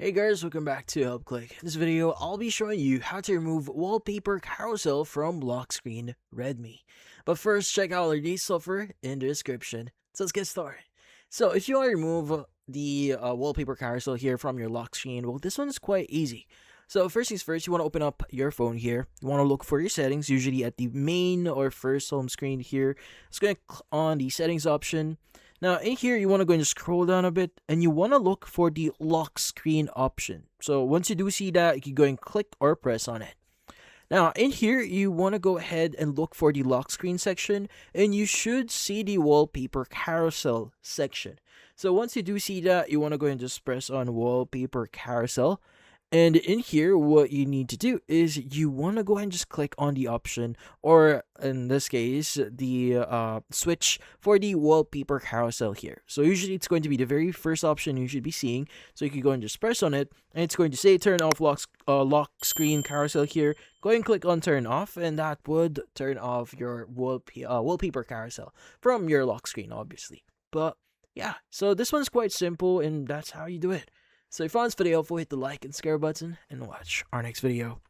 Hey guys, welcome back to Help Click. In this video, I'll be showing you how to remove Wallpaper Carousel from lock screen Redmi. But first, check out our release software in the description. So let's get started. So if you want to remove the Wallpaper Carousel here from your lock screen, well, this one is quite easy. So first things first, you want to open up your phone here. You want to look for your settings, usually at the main or first home screen here. It's going to click on the settings option. Now in here, you want to go and scroll down a bit and you want to look for the lock screen option. So once you do see that, you can go and click or press on it. Now in here, you want to go ahead and look for the lock screen section and you should see the wallpaper carousel section. So once you do see that, you want to go and just press on wallpaper carousel. And in here, what you need to do is you want to go ahead and just click on the option, or in this case, the switch for the wallpaper carousel here. So usually it's going to be the very first option you should be seeing. So you can go and just press on it, and it's going to say turn off lock screen carousel here. Go ahead and click on turn off, and that would turn off your wallpaper carousel from your lock screen, obviously. But yeah, so this one's quite simple, and that's how you do it. So if you found this video helpful, hit the like and subscribe button and watch our next video.